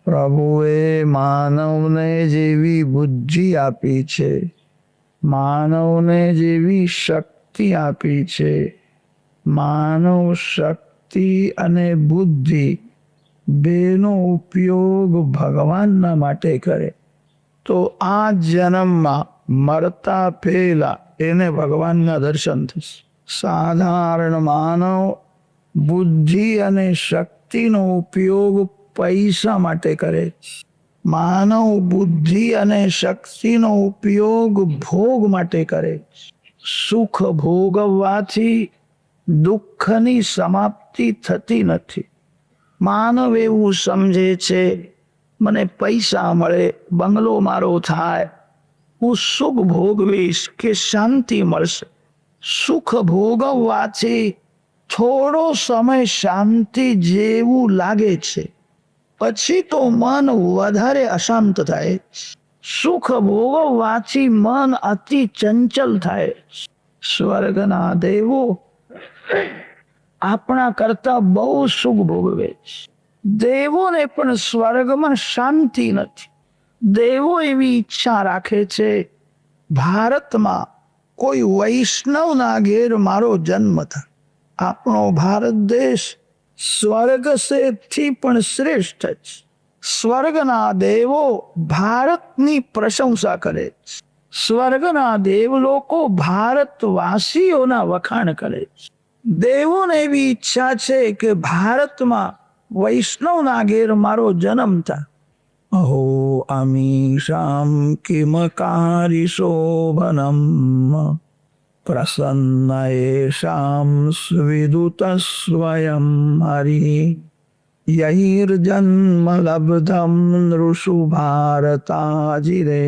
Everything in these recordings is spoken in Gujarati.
પ્રભુએ માનવને જેવી બુદ્ધિ આપી છે, માનવને જેવી શક્તિ આપી છે, માનવ શક્તિ અને બુદ્ધિ બેનો ઉપયોગ ભગવાનના માટે કરે તો આ જન્મમાં મરતા પહેલા એને ભગવાનના દર્શન થશે. સાધારણ માનવ બુદ્ધિ અને શક્તિનો ઉપયોગ પૈસા માટે કરે છે. માનવ બુદ્ધિ અને શક્તિનો ઉપયોગ ભોગ માટે કરે છે. સુખ ભોગવવાથી દુઃખની સમાપ્તિ થતી નથી. માનવ એવું સમજે છે મને પૈસા મળે, બંગલો મારો થાય, હું સુખ ભોગવીશ કે શાંતિ મળશે. સુખ ભોગવવાથી થોડો સમય શાંતિ જેવું લાગે છે, પછી તો મન વધારે અશાંત થાય. સુખ ભોગવવાથી મન અતિ ચંચલ થાય. સ્વર્ગના દેવો આપણા કરતા બહુ સુખ ભોગવે છે. દેવોને પણ સ્વર્ગમાં શાંતિ નથી. દેવો એવી ઈચ્છા રાખે છે ભારતમાં કોઈ વૈષ્ણવના ઘેર મારો જન્મ થાય. આપણો ભારત દેશ સ્વર્ગ થી પણ શ્રેષ્ઠ છે. સ્વર્ગના દેવો ભારતની પ્રશંસા કરે છે. સ્વર્ગના દેવ લોકો ભારતવાસીઓના વખાણ કરે છે. દેવોને એવી ઈચ્છા છે કે ભારતમાં વૈષ્ણવના ઘેર મારો જન્મ થાય. અહો અમીષામ કિમકારી શોભનમ પ્રસન્ન એષામ વિદુત સ્વયં હરિ યૈર્જન્મ લબ્ધમ નૃષુ ભારતાજિરે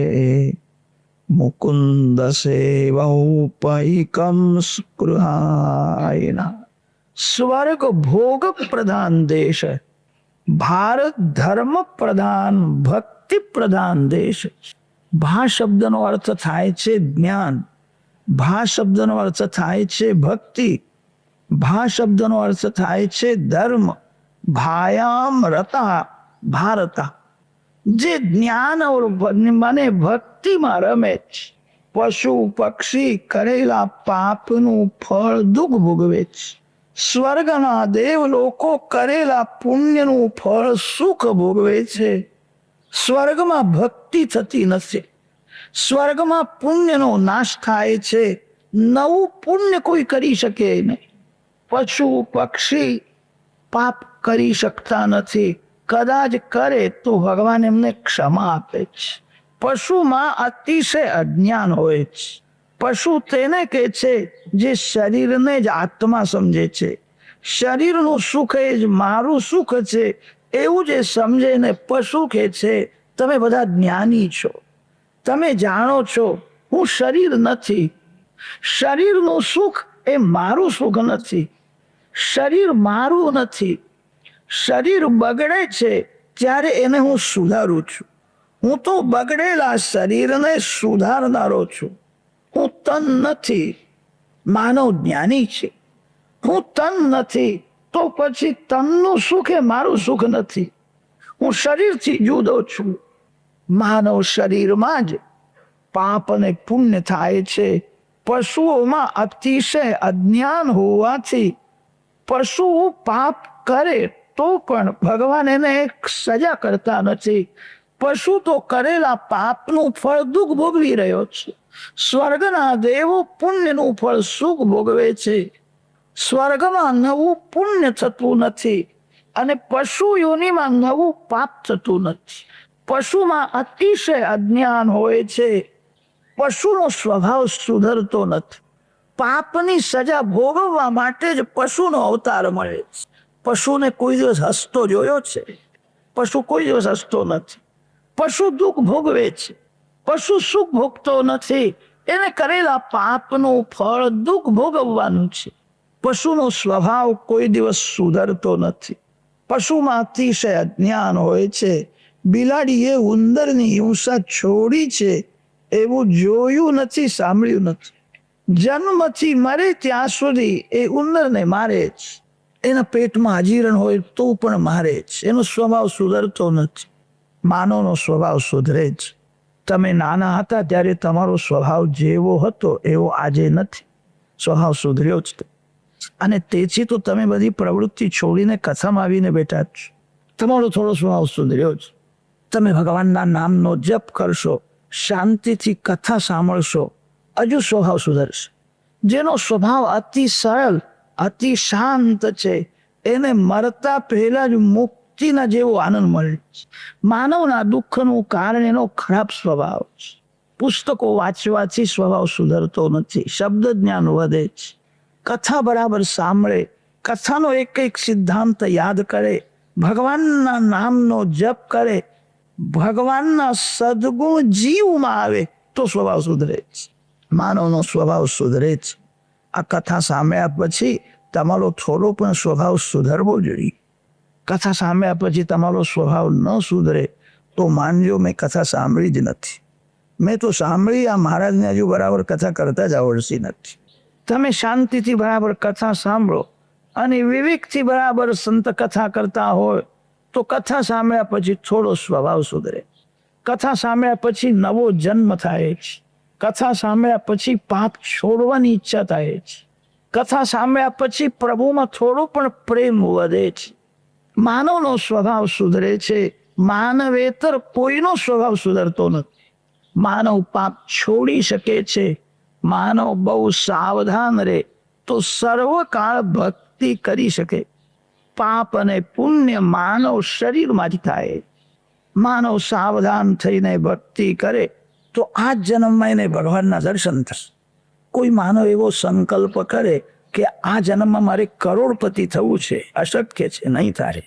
મુકુંદ સેવૌપૈકમ સ્પૃહાયના. સ્વર્ગ ભોગ પ્રધાન દેશ है, ભારત ધર્મ પ્રધાન ભક્તિ પ્રધાન દેશ. ભા શબ્દનો અર્થ થાય છે જ્ઞાન, ભા શબ્દનો અર્થ થાય છે ભક્તિ, ભા શબ્દનો અર્થ થાય છે ધર્મ. ભાયામ રતા ભારતા, જે જ્ઞાન મને ભક્તિમાં રમે છે. પશુ પક્ષી કરેલા પાપનું ફળ દુઃખ ભોગવે છે. સ્વર્ગના દેવ લોકો કરેલા પુણ્યનું ફળ સુખ ભોગવે છે. સ્વર્ગમાં ભક્તિ થતી નથી. સ્વર્ગમાં પુણ્યનો નાશ થાય છે. નવું પુણ્ય કોઈ કરી શકે નહીં. પશુ પક્ષી પાપ કરી શકતા નથી. કદાચ કરે તો ભગવાન એમને ક્ષમા આપે છે. પશુમાં અતિશય અજ્ઞાન હોય છે. પશુ તેને કહે છે જે શરીરને જ આત્મા સમજે છે. શરીરનું સુખ એ જ મારું સુખ છે એવું જે સમજે ને પશુ કહે છે તમે બધા જ્ઞાની છો, તમે જાણો છો હું શરીર નથી. શરીરનું સુખ એ મારું સુખ નથી. શરીર મારું નથી. શરીર બગડે છે ત્યારે એને હું સુધારું છું. હું તો બગડેલા શરીરને સુધારનારો છું. હું તન નથી. માનવ જ્ઞાની છે. હું તન નથી તો પછી તનનું સુખ એ મારું સુખ નથી. હું શરીરથી જુદો છું. માનવ શરીરમાં જ પાપ અને પુણ્ય થાય છે. પશુઓમાં અતિશય અજ્ઞાન હોવાથી પશુઓ પાપ કરે તો પણ ભગવાન એને એક સજા કરતા નથી. પશુ તો કરેલા પાપનું ફળ દુઃખ ભોગવી રહ્યો છે. સ્વર્ગના દેવો પુણ્યનું ફળ સુખ ભોગવે છે. સ્વર્ગમાં નવું પુણ્ય થતું નથી અને પશુ યોનિમાં નવું પાપ થતું નથી. પશુમાં અતિશય અજ્ઞાન હોય છે. પશુનો સ્વભાવ સુધરતો નથી. પાપની સજા ભોગવવા માટે જ પશુનો અવતાર મળે છે. પશુને કોઈ દિવસ હસતો જોયો છે? પશુ કોઈ દિવસ હસતો નથી. પશુ દુઃખ ભોગવે છે. પશુ સુખ ભોગતો નથી. એને કરેલા પાપનું ફળ દુઃખ ભોગવવાનું છે. પશુનો સ્વભાવ કોઈ દિવસ સુધરતો નથી. પશુમાં અતિશય અજ્ઞાન હોય છે. બિલાડીએ ઉંદરની હિંસા છોડી છે એવું જોયું નથી, સાંભળ્યું નથી. જન્મથી મરે ત્યાં સુધી એ ઉંદરને મારે છે. એના પેટમાં અજીરણ હોય તો પણ મારે છે. એનો સ્વભાવ સુધરતો નથી. માનવનો સ્વભાવ સુધરે જ. તમે નાના હતા ત્યારે તમારો સ્વભાવ જેવો હતો એવો આજે નથી. સ્વભાવ સુધર્યો જ. અને તેથી તો તમે બધી પ્રવૃત્તિ છોડીને કથામાં આવીને બેઠા જ છો. તમારો થોડો સ્વભાવ સુધર્યો જ. તમે ભગવાનના નામનો જપ કરશો, શાંતિથી કથા સાંભળશો, હજુ સ્વભાવ સુધરશે. જેનો સ્વભાવ અતિ સરળ, અતિ શાંત છે, એને મરતા પહેલા જ મુક્તિના જેવો આનંદ મળે છે. માનવના દુઃખનું કારણ એનો ખરાબ સ્વભાવ છે. પુસ્તકો વાંચવાથી સ્વભાવ સુધરતો નથી, શબ્દ જ્ઞાન વધે છે. કથા બરાબર સાંભળે, કથાનો એક એક સિદ્ધાંત યાદ કરે, ભગવાનના નામનો જપ કરે, ભગવાનના સદગુણ જીવમાં આવે તો સ્વભાવ સુધરે છે. માનવનો સ્વભાવ સુધરે છે. આ કથા સાંભળ્યા પછી તમારો થોડો પણ સ્વભાવ સુધરવો જોઈએ. કથા સાંભળ્યા પછી તમારો સ્વભાવ ન સુધરે તો માનજો મેં કથા સાંભળી જ નથી. મેં તો સાંભળી, આ મહારાજને હજુ બરાબર કથા કરતા જ આવડતી નથી. તમે શાંતિથી બરાબર કથા સાંભળો અને વિવેકથી બરાબર સંત કથા કરતા હોય તો કથા સાંભળ્યા પછી થોડો સ્વભાવ સુધરે. કથા સાંભળ્યા પછી નવો જન્મ થાય છે. કથા સાંભળ્યા પછી પાપ છોડવાની ઈચ્છા થાય છે. કથા સાંભળ્યા પછી પ્રભુમાં થોડો પણ પ્રેમ વધે છે. માનવનો સ્વભાવ સુધરે છે. માનવેતર કોઈનો સ્વભાવ સુધરતો નથી. માનવ પાપ છોડી શકે છે. માનવ બહુ સાવધાન રહે તો સર્વકાળ ભક્તિ કરી શકે. પાપ અને પુણ્ય માનવ શરીરમાં જ થાય. માનવ સાવધાન થઈને ભક્તિ કરે તો આ જન્મમાં એને ભગવાનના દર્શન થશે. કોઈ માનવ એવો સંકલ્પ કરે કે આ જન્મમાં મારે કરોડપતિ થવું છે, અશક્ય છે, નહીં થાય.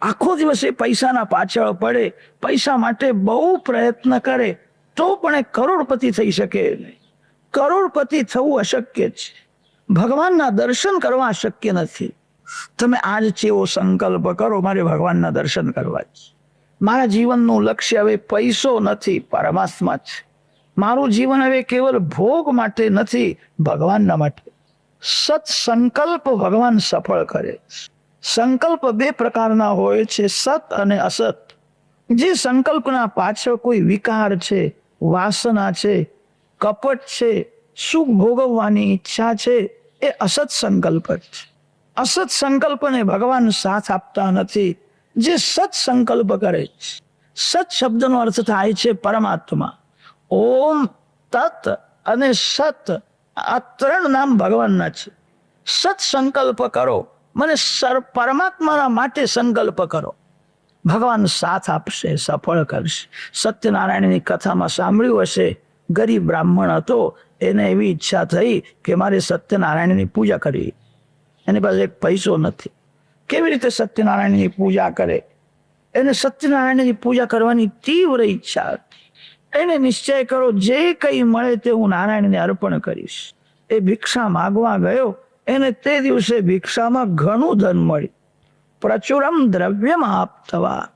આખો દિવસ એ પૈસાના પાછળ પડે, પૈસા માટે બહુ પ્રયત્ન કરે તો પણ એ કરોડપતિ થઈ શકે નહીં. કરોડપતિ થવું અશક્ય છે. ભગવાનના દર્શન કરવા અશક્ય નથી. તમે આજ એવો સંકલ્પ કરો, મારે ભગવાનના દર્શન કરવા છે. મારા જીવનનું લક્ષ્ય હવે પૈસો નથી, પરમાત્મા છે. મારું જીવન હવે કેવલ ભોગ માટે નથી, ભગવાનના માટે. સત્સંકલ્પ ભગવાન સફળ કરે. સંકલ્પ બે પ્રકારના હોય છે, સત અને અસત. જે સંકલ્પના પાછળ કોઈ વિકાર છે, વાસના છે, કપટ છે, સુખ ભોગવવાની ઈચ્છા છે, એ અસત સંકલ્પ છે. અસત સંકલ્પને ભગવાન સાથ આપતા નથી. જે સત સંકલ્પ કરે છે, સત શબ્દનો અર્થ થાય છે પરમાત્મા. ઓમ, તત અને સત, આ ત્રણ નામ ભગવાનના છે. સત સંકલ્પ કરો, મને પરમાત્માના માટે સંકલ્પ કરો, ભગવાન સાથ આપશે, સફળ કરશે. સત્યનારાયણની કથામાં સાંભળ્યું હશે, ગરીબ બ્રાહ્મણ હતો, એને એવી ઈચ્છા થઈ કે મારે સત્યનારાયણની પૂજા કરવી. એની પાસે એક પૈસો નથી. કેવી રીતે સત્યનારાયણની પૂજા કરે? એને સત્યનારાયણની પૂજા કરવાની તીવ્ર ઈચ્છા હતી. એને નિશ્ચય કરો, જે કંઈ મળે તે હું નારાયણને અર્પણ કરીશ. એ ભિક્ષા માગવા ગયો, એને તે દિવસે ભિક્ષામાં ઘણું ધન મળ્યું. પ્રચુરમ દ્રવ્યમ આપતવા.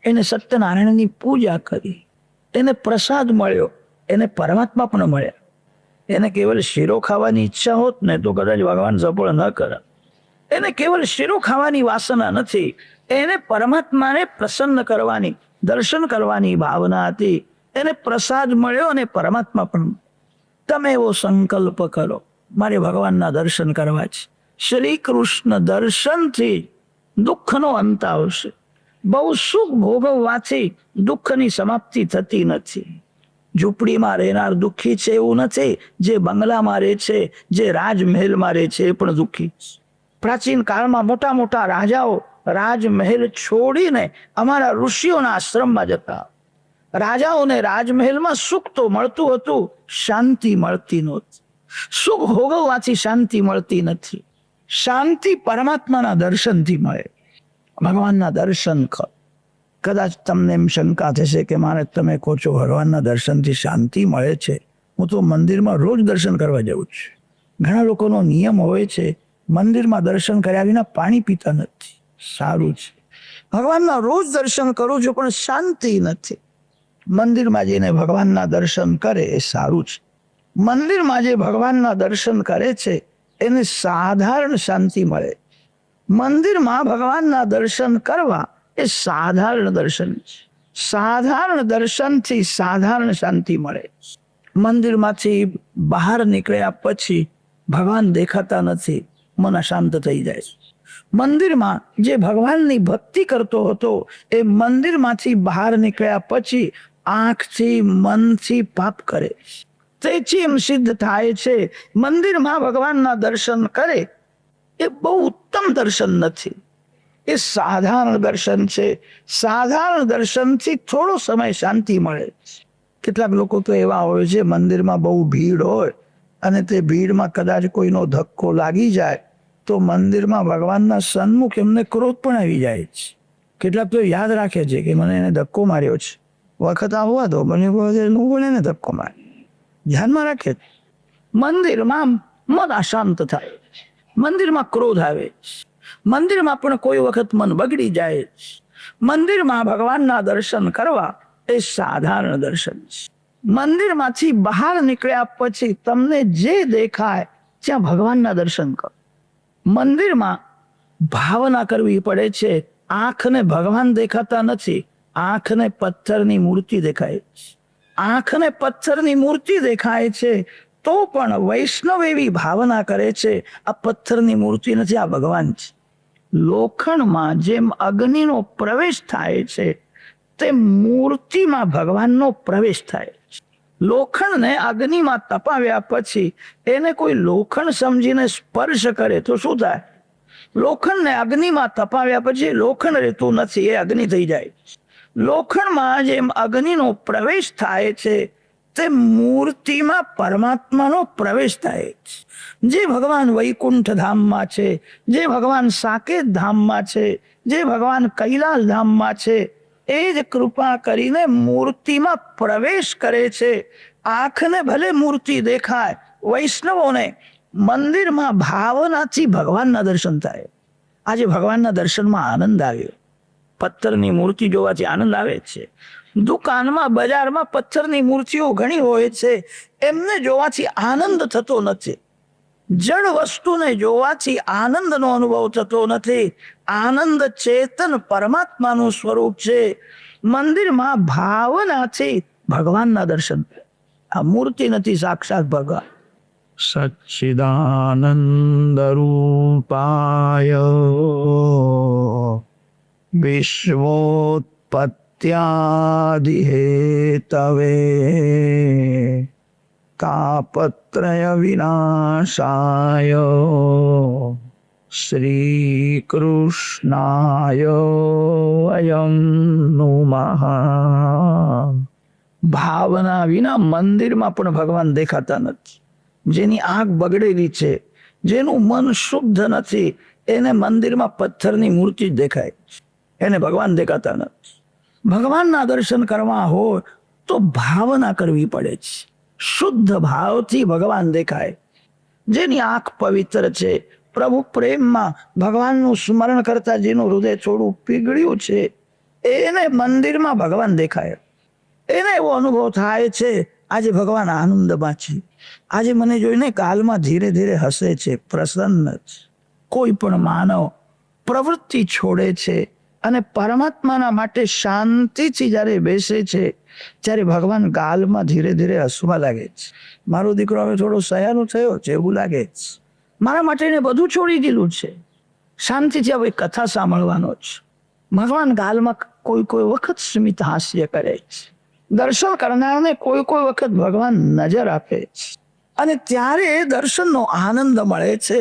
એને સત્યનારાયણની પૂજા કરી, એને પ્રસાદ મળ્યો, એને પરમાત્મા પણ મળ્યા. એને કેવલ શીરો ખાવાની ઈચ્છા હોત ને તો કદાચ ભગવાન સફળ ન કરે. એને કેવલ શીરો ખાવાની વાસના નથી, એને પરમાત્માને પ્રસન્ન કરવાની, દર્શન કરવાની ભાવના હતી. એને પ્રસાદ મળ્યો અને પરમાત્મા પણ. તમે એવો સંકલ્પ કરો, મારે ભગવાનના દર્શન કરવા છે. શ્રી કૃષ્ણ દર્શનથી દુઃખનો અંત આવશે. બહુ સુખ ભોગવવાથી દુઃખની સમાપ્તિ થતી નથી. ઝૂંપડીમાં રહેનાર દુઃખી છે એવું નથી. જે બંગલામાં રહે છે, જે રાજમહેલમાં રહે છે, એ પણ દુઃખી છે. પ્રાચીન કાળમાં મોટા મોટા રાજાઓ રાજમહેલ છોડીને અમારા ઋષિઓના આશ્રમમાં જતા. રાજાઓને રાજમહેલમાં સુખ તો મળતું હતું, શાંતિ મળતી નહોતી. સુખ ભોગવવાથી શાંતિ મળતી નથી. શાંતિ પરમાત્માના દર્શનથી મળે. ભગવાનના દર્શન કરો. કદાચ તમને એમ શંકા થશે કે મારે, તમે કહો છો ભગવાનના દર્શનથી શાંતિ મળે છે, હું તો મંદિરમાં રોજ દર્શન કરવા જાઉં છું. ઘણા લોકોનો નિયમ હોય છે, મંદિરમાં દર્શન કર્યા વિના પાણી પીતા નથી. સારું છે, ભગવાનના રોજ દર્શન કરું છું, પણ શાંતિ નથી. મંદિરમાં જઈને ભગવાનના દર્શન કરે એ સારું છે. મંદિરમાં જે ભગવાનના દર્શન કરે છે એને સાધારણ શાંતિ મળે. મંદિરમાં ભગવાનના દર્શન કરવા એ સાધારણ દર્શન છે. સાધારણ દર્શનથી સાધારણ શાંતિ મળે. મંદિરમાંથી બહાર નીકળ્યા પછી ભગવાન દેખાતા નથી, મન અશાંત થઈ જાય. મંદિરમાં જે ભગવાનની ભક્તિ કરતો હતો એ મંદિરમાંથી બહાર નીકળ્યા પછી આંખથી મનથી પાપ કરે. તેથી એમ સિદ્ધ થાય છે મંદિરમાં ભગવાનના દર્શન કરે એ બહુ ઉત્તમ દર્શન નથી, એ સાધારણ દર્શન છે. સાધારણ દર્શનથી થોડો સમય શાંતિ મળે. કેટલાક લોકો તો એવા હોય છે મંદિરમાં બહુ ભીડ હોય અને તે ભીડમાં કદાચ કોઈનો ધક્કો લાગી જાય તો મંદિરમાં ભગવાનના સન્મુખ એમને ક્રોધ પણ આવી જાય છે. કેટલાક તો યાદ રાખે છે કે મને એને ધક્કો માર્યો છે, વખત આવવા દો, મને હું એને ધક્કો માર્યો. ધ્યાનમાં રાખે. મંદિરમાં મન અશાંત થાય, મંદિરમાં ક્રોધ આવે, મંદિરમાં પણ કોઈ વખત મન બગડી જાય. મંદિરમાં ભગવાનના દર્શન કરવા એ સાધારણ દર્શન છે. મંદિરમાંથી બહાર નીકળ્યા પછી તમને જે દેખાય ત્યાં ભગવાનના દર્શન કરો. મંદિરમાં ભાવના કરવી પડે છે. આંખને ભગવાન દેખાતા નથી, આંખને પથ્થરની મૂર્તિ દેખાય છે. આંખને પથ્થરની મૂર્તિ દેખાય છે તો પણ વૈષ્ણવ એવી ભાવના કરે છે આ પથ્થરની મૂર્તિ નથી, આ ભગવાન છે. લોખંડમાં જેમ અગ્નિનો પ્રવેશ થાય છે તે મૂર્તિમાં ભગવાનનો પ્રવેશ થાય છે. લોખંડને અગ્નિમાં તપાવ્યા પછી એને કોઈ લોખંડ સમજીને સ્પર્શ કરે તો શું થાય? લોખંડને અગ્નિમાં તપાવ્યા પછી લોખંડ રહેતું નથી, એ અગ્નિ થઈ જાય. લોખંડમાં જેમ અગ્નિનો પ્રવેશ થાય છે તે મૂર્તિમાં પરમાત્માનો પ્રવેશ થાય છે. જે ભગવાન વૈકુંઠ ધામમાં છે, જે ભગવાન સાકેત ધામમાં છે, જે ભગવાન કૈલાસ ધામમાં છે, એ જ કૃપા કરીને મૂર્તિમાં પ્રવેશ કરે છે. આંખને ભલે મૂર્તિ દેખાય, વૈષ્ણવોને મંદિરમાં ભાવનાથી ભગવાનના દર્શન થાય. આજે ભગવાનના દર્શનમાં આનંદ આવ્યો. પથ્થરની મૂર્તિ જોવાથી આનંદ આવે છે. દુકાનમાં બજારમાં પથ્થરની મૂર્તિઓ ઘણી હોય છે, એમને જોવાથી આનંદ થતો નથી. જડ વસ્તુને જોવાથી આનંદનો અનુભવ થતો નથી. આનંદ ચેતન પરમાત્માનું સ્વરૂપ છે. મંદિરમાં ભાવનાથી ભગવાનના દર્શન. આ મૂર્તિ નથી, સાક્ષાત ભગવાન. સચ્ચિદાનંદ રૂપાય વિશ્વોત્પત્યાદિ હેતવે તાપત્રય વિનાશાય શ્રી કૃષ્ણાય અયં નમઃ. ભાવના વિના મંદિરમાં પણ ભગવાન દેખાતા નથી. જેની આંખ બગડેલી છે, જેનું મન શુદ્ધ નથી, એને મંદિરમાં પથ્થરની મૂર્તિ જ દેખાય, એને ભગવાન દેખાતા નથી. ભગવાનના દર્શન કરવા હોય તો ભાવના કરવી પડે છે. શુદ્ધ ભાવથી ભગવાન દેખાય. જેની આંખ પવિત્ર છે, પ્રભુ પ્રેમમાં ભગવાનનું સ્મરણ કરતા જેનું હૃદય થોડું પીગળ્યું છે, એને મંદિરમાં ભગવાન દેખાય. એને એવો અનુભવ થાય છે આજે ભગવાન આનંદમાં છે, આજે મને જોઈને કાલમાં ધીરે ધીરે હસે છે, પ્રસન્ન છે. કોઈ પણ માનવ પ્રવૃત્તિ છોડે છે અને પરમાત્માના માટે શાંતિથી જ્યારે બેસે છે ત્યારે ભગવાન ગાલમાં ધીરે ધીરે હસવા લાગે છે. મારો દીકરો હવે થોડો સયાનો થયો છે એવું લાગે છે. મારા માટે એને બધું છોડી દીધું છે, શાંતિથી હવે કથા સાંભળવાનો છે. ભગવાન ગાલમાં કોઈ કોઈ વખત સ્મિત હાસ્ય કરે છે. દર્શન કરનારને કોઈ કોઈ વખત ભગવાન નજર આપે છે અને ત્યારે દર્શનનો આનંદ મળે છે.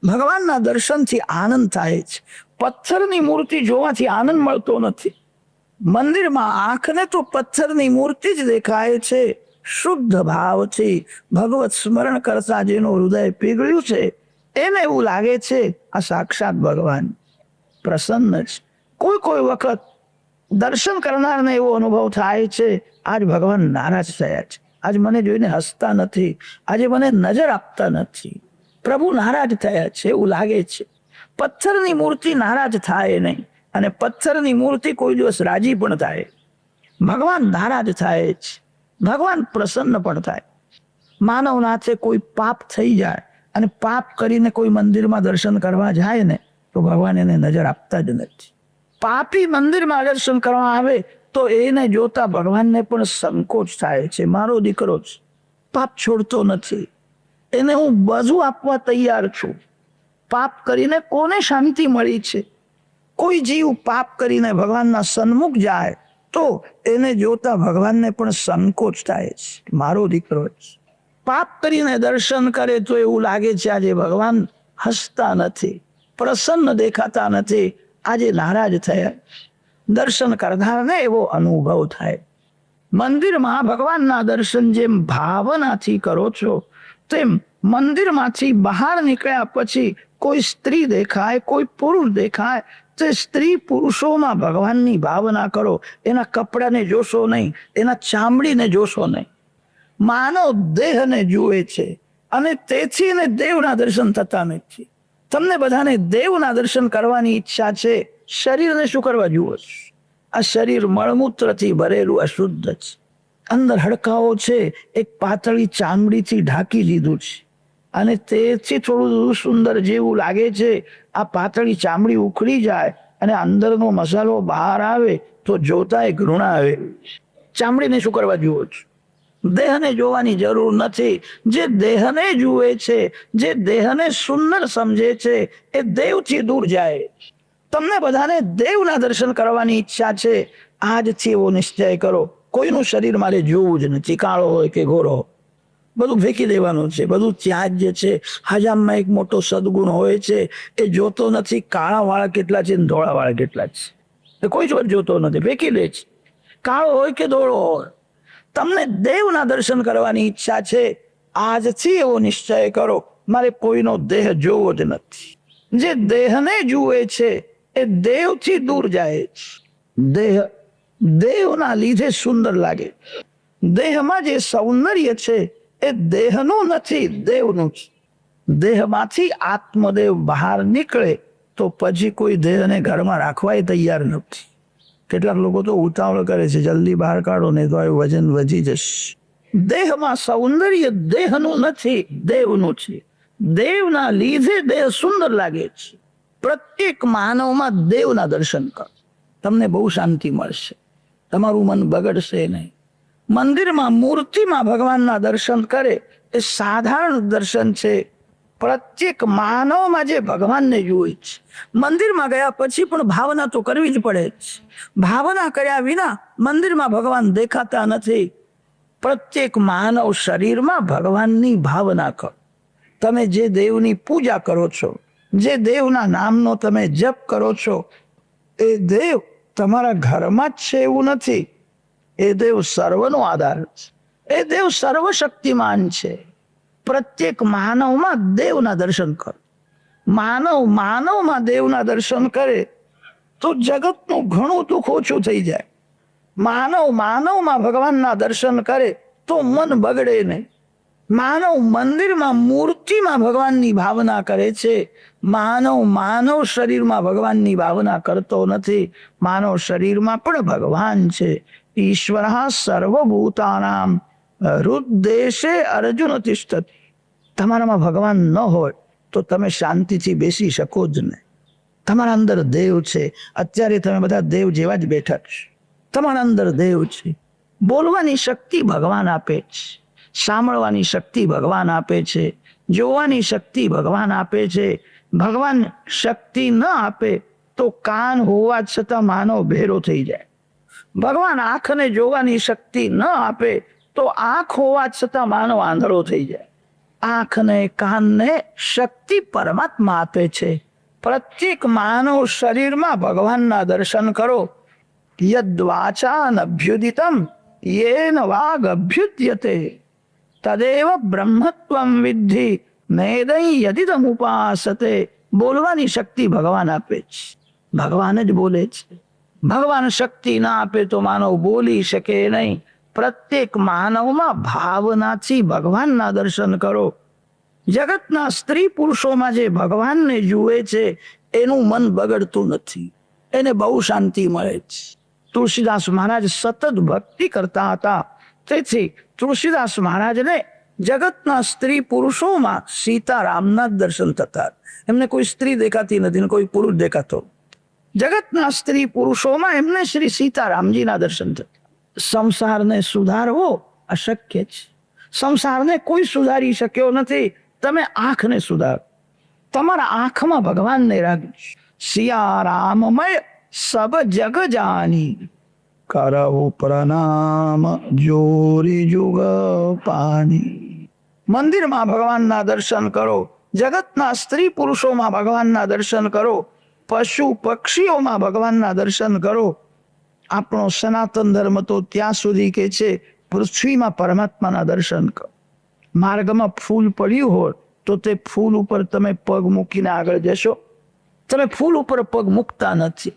ભગવાનના દર્શનથી આનંદ થાય છે. પથ્થરની મૂર્તિ જોવાથી આનંદ મળતો નથી. મંદિરમાં આંખને તો પથ્થરની મૂર્તિ જ દેખાય છે. શુદ્ધ ભાવથી ભગવત સ્મરણ કરતા જેનું હૃદય પીગળ્યું છે એને એવું લાગે છે આ સાક્ષાત ભગવાન પ્રસન્ન છે. કોઈ કોઈ વખત દર્શન કરનારને એવો અનુભવ થાય છે આજ ભગવાન નારાજ થયા છે, આજ મને જોઈને હસતા નથી, આજે મને નજર આપતા નથી, પ્રભુ નારાજ થયા છે એવું લાગે છે. પથ્થરની મૂર્તિ નારાજ થાય નહીં અને પથ્થરની મૂર્તિ કોઈ દિવસ રાજી પણ થાય. ભગવાન નારાજ થાય છે, ભગવાન પ્રસન્ન પણ થાય. માનવનાથે કોઈ પાપ થઈ જાય અને પાપ કરીને કોઈ મંદિરમાં દર્શન કરવા જાય ને તો ભગવાન એને નજર આપતા જ નથી. પાપી મંદિરમાં દર્શન કરવા આવે તો એને જોતા ભગવાનને પણ સંકોચ થાય છે. મારો દીકરો છે, પાપ છોડતો નથી, એને હું બધું આપવા તૈયાર છું. પાપ કરીને કોને શાંતિ મળી છે? કોઈ જીવ પાપ કરીને ભગવાનના સન્મુખ જાય તો એને જોતા ભગવાનને પણ સંકોચ થાય છે. મારો દીકરો છે. પાપ કરીને દર્શન કરે તો એવું લાગે છે આજે ભગવાન હસતા નથી, પ્રસન્ન દેખાતા નથી, આજે નારાજ થયા. દર્શન કરનારને એવો અનુભવ થાય. મંદિરમાં ભગવાનના દર્શન જેમ ભાવનાથી કરો છો તેમ મંદિરમાંથી બહાર નીકળ્યા પછી કોઈ સ્ત્રી દેખાય, કોઈ પુરુષ દેખાય, તે સ્ત્રી પુરુષોમાં ભગવાનની ભાવના કરો. એના કપડાને જોશો નહીં, એના ચામડીને જોશો નહીં. માનવ દેહને જુએ છે અને તેથી એને દેવના દર્શન થતા નથી. તમને બધાને દેવના દર્શન કરવાની ઈચ્છા છે, શરીરને શું કરવા જુઓ છો? આ શરીર મળમૂત્રથી ભરેલું અશુદ્ધ છે. અંદર હડકાઓ છે, એક પાતળી ચામડીથી ઢાંકી દીધું છે અને તેથી થોડું સુંદર જેવું લાગે છે. આ પાતળી ચામડી ઉખડી જાય અને અંદરનો મસાલો બહાર આવે તો જોતા ઘૃણા આવે. ચામડીને શું કરવા જુઓ છો? દેહને જોવાની જરૂર નથી. જે દેહને જુએ છે, જે દેહને સુંદર સમજે છે, એ દેવથી દૂર જાય. તમને બધાને દેવના દર્શન કરવાની ઈચ્છા છે. આજથી એવો નિશ્ચય કરો, કોઈનું શરીર મારે જોવું જ નથી, કાળો હોય કે ગોરો, બધું ફેંકી દેવાનું છે. બધું ત્યાજ છે. હજામમાં એક મોટો સદગુણ હોય છે, એ જોતો નથી કાળા વાળા કેટલા છે ને ધોળા વાળા કેટલા છે. કોઈ જ જોતો નથી, ફેંકી દે છે, કાળો હોય કે ધોળો હોય. તમને દેવના દર્શન કરવાની ઈચ્છા છે. આજથી એવો નિશ્ચય કરો, મારે કોઈનો દેહ જોવો જ નથી. જે દેહને જુએ છે એ દેવથી દૂર જાય છે. દેહ દેવના લીધે સુંદર લાગે. દેહમાં જે સૌંદર્ય છે એ દેહનું નથી, દેવનું છે. દેહમાંથી આત્મદેવ બહાર નીકળે તો પછી કોઈ દેહને ઘરમાં રાખવાય તૈયાર નથી. કેટલાક લોકો તો ઉતાવળ કરે છે, જલ્દી બહાર કાઢો નહીં તો વજન વધી જશે. દેહમાં સૌંદર્ય દેહનું નથી, દેવનું છે. દેવના લીધે દેહ સુંદર લાગે છે. પ્રત્યેક માનવમાં દેવના દર્શન કરો, તમને બહુ શાંતિ મળશે, તમારું મન બગડશે નહીં. મંદિરમાં મૂર્તિમાં ભગવાનના દર્શન કરે એ સાધારણ દર્શન છે. પ્રત્યેક માનવમાં જે ભગવાનને જુએ છે, મંદિરમાં ગયા પછી પણ ભાવના તો કરવી જ પડે છે. ભાવના કર્યા વિના મંદિરમાં ભગવાન દેખાતા નથી. પ્રત્યેક માનવ શરીરમાં ભગવાનની ભાવના કરો. તમે જે દેવની પૂજા કરો છો, જે દેવના નામનો તમે જપ કરો છો, એ દેવ તમારા ઘરમાં જ છે એવું નથી. એ દેવ સર્વનો આધાર છે. એ દેવ સર્વશક્તિમાન છે. પ્રત્યેક માનવમાં દેવના દર્શન કરો. માનવમાં દેવના દર્શન કરે તો જગતનું ઘણું દુઃખ ઓછું થઈ જાય. માનવમાં ભગવાનના દર્શન કરે તો મન બગડે નહીં. મંદિરમાં મૂર્તિમાં ભગવાનની ભાવના કરે છે. માનવ શરીરમાં ભગવાનની ભાવના કરતો નથી. માનવ શરીરમાં પણ ભગવાન છે. ઈશ્વર સર્વભૂતાનામ હૃદ્દેશે અર્જુન તિષ્ઠતિ. તમારામાં ભગવાન ન હોય તો તમે શાંતિથી બેસી શકો જ નહીં. તમારા અંદર દેવ છે. અત્યારે તમે બધા દેવ જેવા જ બેઠા છો. તમારા અંદર દેવ છે. બોલવાની શક્તિ ભગવાન આપે છે, સાંભળવાની શક્તિ ભગવાન આપે છે, જોવાની શક્તિ ભગવાન આપે છે. ભગવાન શક્તિ ન આપે તો કાન હોવા છતાં માનવ બહેરો થઈ જાય. ભગવાન આંખને જોવાની શક્તિ ન આપે તો આંખ હોવા છતાં માનવ આંધળો થઈ જાય. આંખને કાનને શક્તિ પરમાત્મા આપે છે. પ્રત્યેક માનવ શરીરમાં ભગવાનના દર્શન કરો. યદ વાચાનભ્યુદિતમ યેન વાગ અભ્યુદ્યતે તદેવ બ્રહ્મત્વમ વિદ્ધિ મેદૈ યદિદમ ઉપાસતે. બોલવાની શક્તિ ભગવાન આપે છે. ભગવાન જ બોલે છે. ભગવાન શક્તિ ના આપે તો માનવ બોલી શકે નહીં. પ્રત્યેક માનવમાં ભાવનાથી ભગવાનના દર્શન કરો. જગતના સ્ત્રી પુરુષોમાં જે ભગવાનને જુએ છે એનું મન બગડતું નથી, એને બહુ શાંતિ મળે છે. તુલસીદાસ મહારાજ સતત ભક્તિ કરતા હતા. તેથી તુલસીદાસ મહારાજને જગતના સ્ત્રી પુરુષોમાં સીતારામના દર્શન થતા. એમને કોઈ સ્ત્રી દેખાતી નથી ને કોઈ પુરુષ દેખાતો. જગતના સ્ત્રી પુરુષોમાં એમને શ્રી સીતારામજીના દર્શન થયા. સંસારને સુધારવો અશક્ય છે. સંસારને કોઈ સુધારી શક્યો નથી. તમે આંખને સુધારો. તમારા આંખમાં ભગવાનને રાખજો. સિયા રામમય સબ જગ જાની, કરવો પ્રણામ જોરી જુગ પાની. મંદિરમાં ભગવાનના દર્શન કરો, જગતના સ્ત્રી પુરુષોમાં ભગવાનના દર્શન કરો, પશુ પક્ષીઓમાં ભગવાનના દર્શન કરો. આપણો સનાતન ધર્મ તો ત્યાં સુધી કે છે પૃથ્વીમાં પરમાત્માના દર્શન કરો. માર્ગમાં ફૂલ પડ્યું હોય તો તે ફૂલ ઉપર તમે પગ મૂકીને આગળ જશો? તમે ફૂલ ઉપર પગ મૂકતા નથી.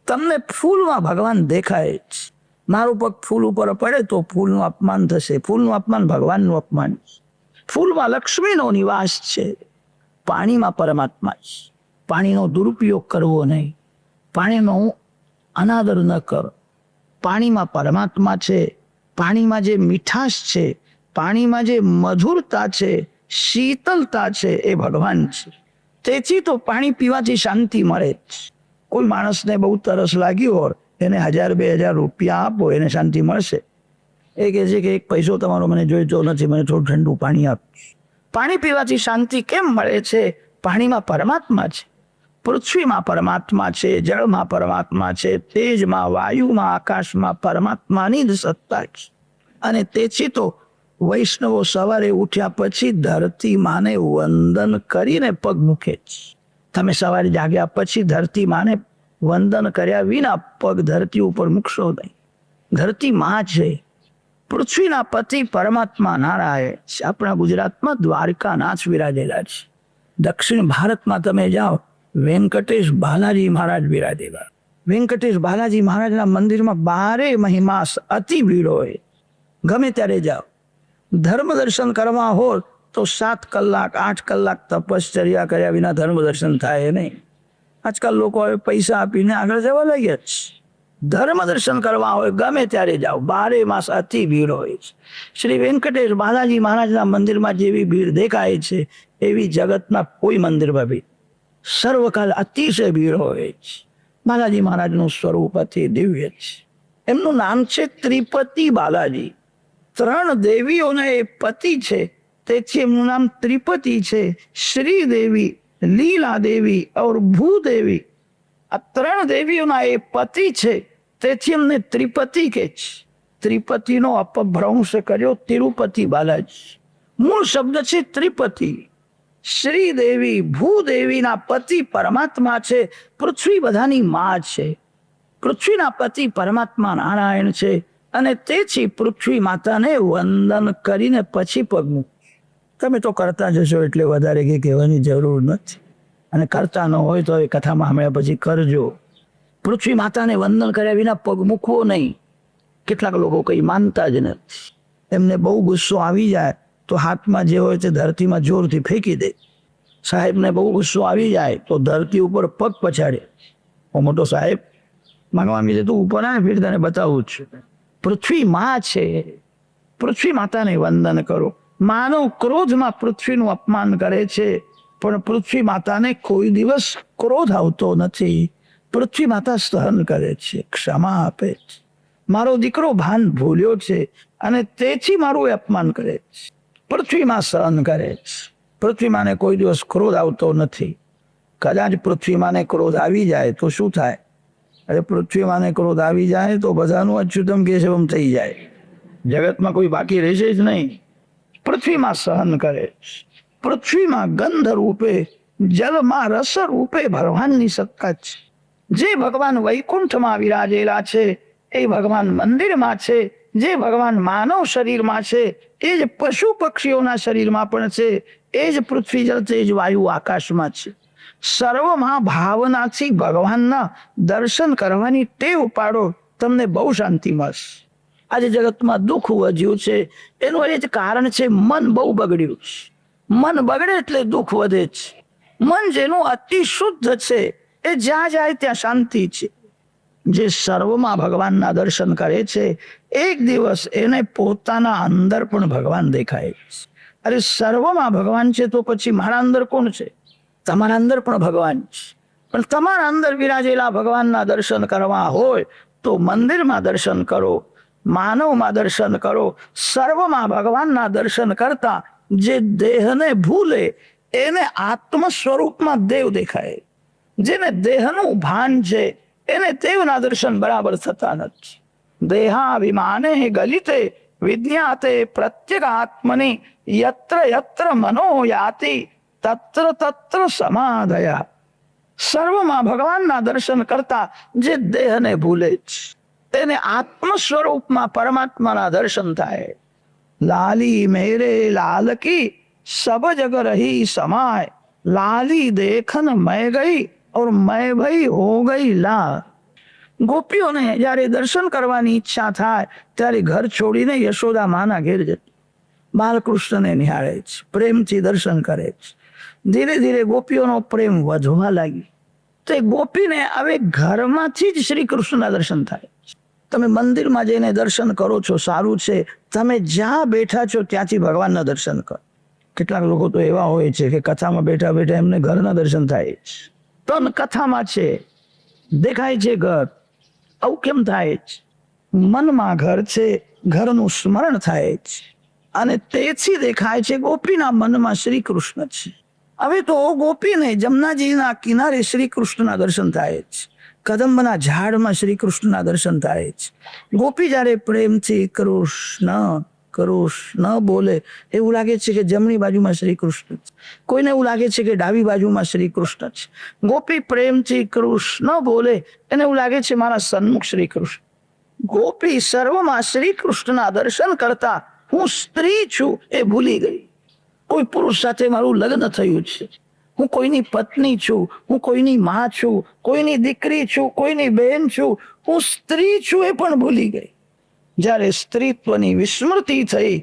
તમને ફૂલમાં ભગવાન દેખાય છે. મારું પગ ફૂલ ઉપર પડે તો ફૂલનું અપમાન થશે. ફૂલનું અપમાન ભગવાનનું અપમાન છે. ફૂલમાં લક્ષ્મીનો નિવાસ છે, પાણીમાં પરમાત્મા છે. પાણીનો દુરુપયોગ કરવો નહીં. પાણીનો અનાદર ન કરો. પાણીમાં પરમાત્મા છે. પાણીમાં જે મીઠાશ છે, પાણીમાં જે મધુરતા છે, શીતલતા છે, એ ભગવાન છે. તેથી તો પાણી પીવાથી શાંતિ મળે છે. કોઈ માણસને બહુ તરસ લાગી હોય, એને 1000-2000 રૂપિયા આપો, એને શાંતિ મળશે? એ કહે છે કે એક પૈસો તમારો મને જોઈતો નથી, મને થોડું ઠંડુ પાણી આપો. પાણી પીવાથી શાંતિ કેમ મળે છે? પાણીમાં પરમાત્મા છે. પૃથ્વીમાં પરમાત્મા છે, જળમાં પરમાત્મા છે, તેજમાં, વાયુમાં, આકાશમાં પરમાત્માની જ સત્તા છે. અને તેથી તો વૈષ્ણવો સવારે ઉઠ્યા પછી ધરતી માને વંદન કરીને પગ મૂકે છે. તમે સવારે જાગ્યા પછી ધરતી માને વંદન કર્યા વિના પગ ધરતી ઉપર મૂકશો નહીં. ધરતી માં છે. પૃથ્વીના પતિ પરમાત્મા નારાયણ છે. આપણા ગુજરાતમાં દ્વારકાનાથ વિરાજેલા છે. દક્ષિણ ભારતમાં તમે જાઓ, વેંકટેશ બાલાજી મહારાજ વિરાજેલા. વેંકટેશ બાલાજી મહારાજના મંદિરમાં 12 મહિમાસ અતિ ભીડ હોય. ગમે ત્યારે જાઓ. ધર્મ દર્શન કરવા હોય તો 7 કલાક 8 કલાક તપશ્ચર્યા કર્યા વિના ધર્મ દર્શન થાય નહીં. આજકાલ લોકો હવે પૈસા આપીને આગળ જવા લાગ્યા છે. ધર્મ દર્શન કરવા હોય ગમે ત્યારે જાઓ, 12 માસ અતિ ભીડ હોય છે. શ્રી વેંકટેશ બાલાજી મહારાજના મંદિરમાં જેવી ભીડ દેખાય છે એવી જગતના કોઈ મંદિરમાં ભીડ સર્વકાલ અતિશય ભીડ હોય છે. બાલાજી મહારાજનું સ્વરૂપ અતિ દિવ્ય છે. એમનું નામ છે ત્રિપતિ બાલાજી. 3 દેવીઓના એ પતિ છે, તેથી એમનું નામ ત્રિપતિ છે. શ્રી દેવી, લીલા દેવી और ભૂદેવી, આ 3 દેવીઓના એ પતિ છે, તેથી એમને ત્રિપતિ કે છે. ત્રિપતિનો અપભ્રંશ કર્યો તિરુપતિ બાલાજી. મૂળ શબ્દ છે ત્રિપતિ. શ્રી દેવી, ભૂદેવીના પતિ પરમાત્મા છે. પૃથ્વી બધાની માં છે. પૃથ્વીના પતિ પરમાત્મા નારાયણ છે. અને તેથી પૃથ્વી માતાને વંદન કરીને પછી પગ મૂક. તમે તો કરતા જશો એટલે વધારે કે કહેવાની જરૂર નથી. અને કરતા ન હોય તો એ કથામાં હમણાં પછી કરજો. પૃથ્વી માતાને વંદન કર્યા વિના પગ મૂકવો નહીં. કેટલાક લોકો કંઈ માનતા જ નથી. એમને બહુ ગુસ્સો આવી જાય તો હાથમાં જે હોય તે ધરતીમાં જોરથી ફેંકી દે. સાહેબને બહુ ગુસ્સો આવી જાય તો ધરતી ઉપર પગ પછાડે. ઓ મોટો સાહેબ, ભગવાન કીધે તું ઉપર આવે, ફીર તને બતાવું જ છું. પૃથ્વી માં છે. પૃથ્વી માતાને વંદન કરો. માનવ ક્રોધમાં પૃથ્વીનું અપમાન કરે છે, પણ પૃથ્વી માતાને કોઈ દિવસ ક્રોધ આવતો નથી. પૃથ્વી માતા સહન કરે છે, ક્ષમા આપે છે. મારો દીકરો ભાન ભૂલ્યો છે અને તેથી મારું અપમાન કરે છે. પૃથ્વીમાં સહન કરે છે. પૃથ્વીમાને કોઈ દિવસ ક્રોધ આવતો નથી. કદાચ પૃથ્વીમાને ક્રોધ આવી જાય તો શું થાય? અરે પૃથ્વીમાને ક્રોધ આવી જાય તો બધાનું અચ્યુતમ કેશવમ થઈ જાય. જગતમાં કોઈ બાકી રહેશે જ નહીં. પૃથ્વીમાં સહન કરે છે. પૃથ્વીમાં ગંધ રૂપે, જલમાં રસ રૂપે ભગવાનની સત્તા છે. જે ભગવાન વૈકુંઠમાં વિરાજેલા છે એ ભગવાન મંદિરમાં છે. જે ભગવાન માનવ શરીરમાં છે એ જ પશુ પક્ષીઓના શરીરમાં પણ છે. એ જ પૃથ્વી જળ તેજ વાયુ આકાશમાં છે. સર્વમાં ભાવનાથી ભગવાનના દર્શન કરવાની ટેવ પાડો, તમને બહુ શાંતિ મળશે. આજે જગતમાં દુઃખ વધ્યું છે એનું એ જ કારણ છે મન બહુ બગડ્યું છે. મન બગડે એટલે દુઃખ વધે છે. મન જેનું અતિ શુદ્ધ છે એ જ્યાં જાય ત્યાં શાંતિ છે. જે સર્વમાં ભગવાનના દર્શન કરે છે એક દિવસ એને પોતાના અંદર પણ ભગવાન દેખાય છે. અરે સર્વમાં ભગવાન છે તો પછી મારા અંદર કોણ છે? તમારા અંદર પણ ભગવાન છે. પણ તમારા અંદર વિરાજેલા ભગવાનના દર્શન કરવા હોય તો મંદિરમાં દર્શન કરો, માનવમાં દર્શન કરો. સર્વમાં ભગવાનના દર્શન કરતા જે દેહને ભૂલે એને આત્મ સ્વરૂપમાં દેવ દેખાય. જેને દેહનું ભાન છે એને દેવના દર્શન બરાબર થતા નથી. દેહાભિમાને ગલિતે વિજ્ઞાતે પ્રત્યેક આત્મની યત્ર યત્ર મનો યાતિ તત્ર તત્ર સમાધયા. સર્વમાં ભગવાનના દર્શન કરતા જે દેહને ભૂલે છે તેને આત્મ સ્વરૂપમાં પરમાત્માના દર્શન થાય. લાલી મેરે લાલ કી સબ જગ રહી સમાય, લાલી દેખન मैं गई और मैं भई हो गई लाल. ગોપીઓને જયારે દર્શન કરવાની ઈચ્છા થાય ત્યારે ઘર છોડીને યશોદા માના ઘેર જતી બાલકૃષ્ણને નિહાળે છે, પ્રેમથી દર્શન કરે છે. ધીરે ધીરે ગોપીઓનો પ્રેમ વધવા લાગી. તો ગોપીને હવે ઘરમાંથી જ શ્રી કૃષ્ણના દર્શન થાય. તમે મંદિરમાં જઈને દર્શન કરો છો સારું છે, તમે જ્યાં બેઠા છો ત્યાંથી ભગવાનના દર્શન કરો. કેટલાક લોકો તો એવા હોય છે કે કથામાં બેઠા બેઠા એમને ઘરના દર્શન થાય છે. પણ કથામાં છે દેખાય છે ઘર, આવું કેમ થાય છે? મનમાં ઘર છે, ઘરનું સ્મરણ થાય છે અને તેથી દેખાય છે ગોપીના મનમાં શ્રી કૃષ્ણ છે. હવે તો ગોપીને જમનાજીના કિનારે શ્રી કૃષ્ણના દર્શન થાય છે, કદંબના ઝાડમાં શ્રી કૃષ્ણના દર્શન થાય છે. ગોપી જયારે પ્રેમથી કૃષ્ણ કૃષ્ણ બોલે એવું લાગે છે કે જમણી બાજુમાં શ્રી કૃષ્ણ છે, કોઈને એવું લાગે છે કે ડાબી બાજુમાં શ્રી કૃષ્ણ છે. ગોપી પ્રેમથી કૃષ્ણ બોલે એને એવું લાગે છે મારા સન્મુખ શ્રી કૃષ્ણ. ગોપી સર્વમાં શ્રી કૃષ્ણના દર્શન કરતા હું સ્ત્રી છું એ ભૂલી ગઈ. કોઈ પુરુષ સાથે મારું લગ્ન થયું છે, હું કોઈની પત્ની છું, હું કોઈની માં છું, કોઈની દીકરી છું, કોઈની બહેન છું, હું સ્ત્રી છું એ પણ ભૂલી ગઈ. જ્યારે સ્ત્રીત્વની વિસ્મૃતિ થઈ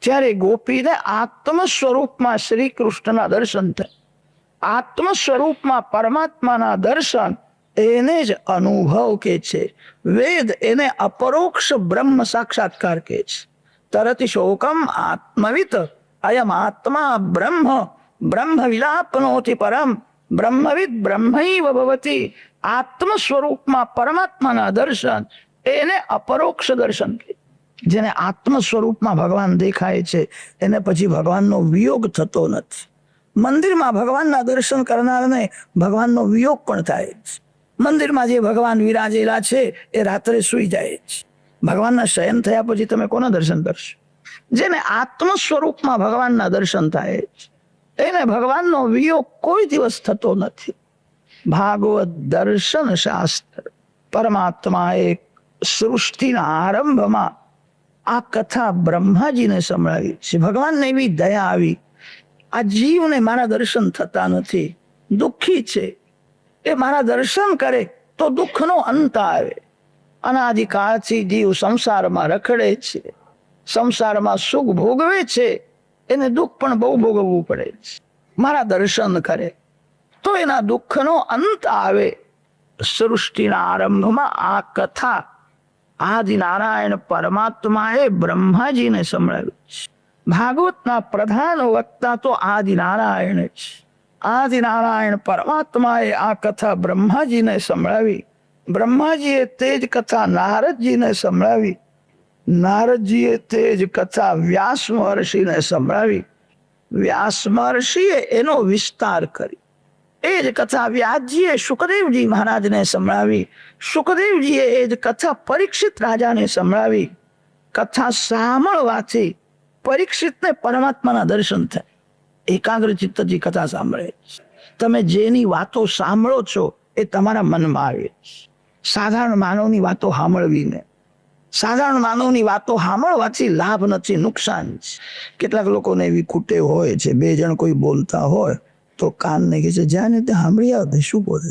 ત્યારે ગોપીને આત્મ સ્વરૂપમાં શ્રી કૃષ્ણના દર્શન થયા. આત્મ સ્વરૂપમાં પરમાત્માના દર્શન એને જ અનુભવ કે છે. વેદ એને અપરોક્ષ બ્રહ્મ સાક્ષાત્કાર કે છે. તરતિ શોકમ આત્મવિત અયમ આત્મા બ્રહ્મ બ્રહ્મ વિલાપનોતિ પરમ બ્રહ્મવિદ બ્રહ્મૈવ ભવતી. આત્મ સ્વરૂપમાં પરમાત્માના દર્શન એને અપરોક્ષ દર્શન કહે. જેને આત્મ સ્વરૂપમાં ભગવાન દેખાય છે એને પછી ભગવાનનો વિયોગ થતો નથી. મંદિરમાં ભગવાનના દર્શન કરનારને ભગવાનનો વિયોગ પણ થાય છે. મંદિરમાં જે ભગવાન વિરાજેલા છે એ રાત્રે સુઈ જાય છે. ભગવાનના શયન થયા પછી તમે કોના દર્શન કરશો? જેને આત્મ સ્વરૂપમાં ભગવાનના દર્શન થાય છે એને ભગવાનનો વિયોગ કોઈ દિવસ થતો નથી. ભાગવત દર્શન શાસ્ત્ર પરમાત્મા એક સૃષ્ટિના આરંભમાં આ કથા બ્રહ્માજીને સંભળાવી છે. ભગવાનને એવી દયા આવી, આ જીવને મારા દર્શન થતા નથી, દુઃખી છે, એ મારા દર્શન કરે તો દુઃખનો અંત આવે. અનાદિકાળથી જીવ સંસારમાં રખડે છે, સંસારમાં સુખ ભોગવે છે, એને દુઃખ પણ બહુ ભોગવવું પડે છે. મારા દર્શન કરે તો એના દુઃખનો અંત આવે. સૃષ્ટિના આરંભમાં આ કથા આદિનારાયણ પરમાત્માએ બ્રહ્માજીને સંભળાવી છે. ભાગવતના પ્રધાન વક્તા તો આદિનારાયણ છે. આદિનારાયણ પરમાત્માએ આ કથા બ્રહ્માજીને સંભળાવી. બ્રહ્માજીએ તે જ કથા નારદજીને સંભળાવી. નારદજીએ તે જ કથા વ્યાસ મહર્ષિને સંભળાવી. વ્યાસ મહર્ષિએ એનો વિસ્તાર કરી. એ જ કથા વ્યાસજીએ શુકદેવજી મહારાજને સંભળાવી. શુકદેવજીએ એ જ કથા પરીક્ષિત રાજાને સંભળાવી. કથા સાંભળવાથી પરીક્ષિતને પરમાત્માના દર્શન થાય. એકાગ્ર ચિત્તથી કથા સાંભળે. તમે જેની વાતો સાંભળો છો એ તમારા મનમાં આવે. સાધારણ માનવની વાતો સાંભળવીને, સાધારણ માનવની વાતો સાંભળવાથી લાભ નથી, નુકસાન છે. કેટલાક લોકોને એવી કુટેવ હોય છે, બે જણ કોઈ બોલતા હોય તો કાનને કહે છે જ્યાં ને ત્યાં સાંભળી આવે શું બોલે,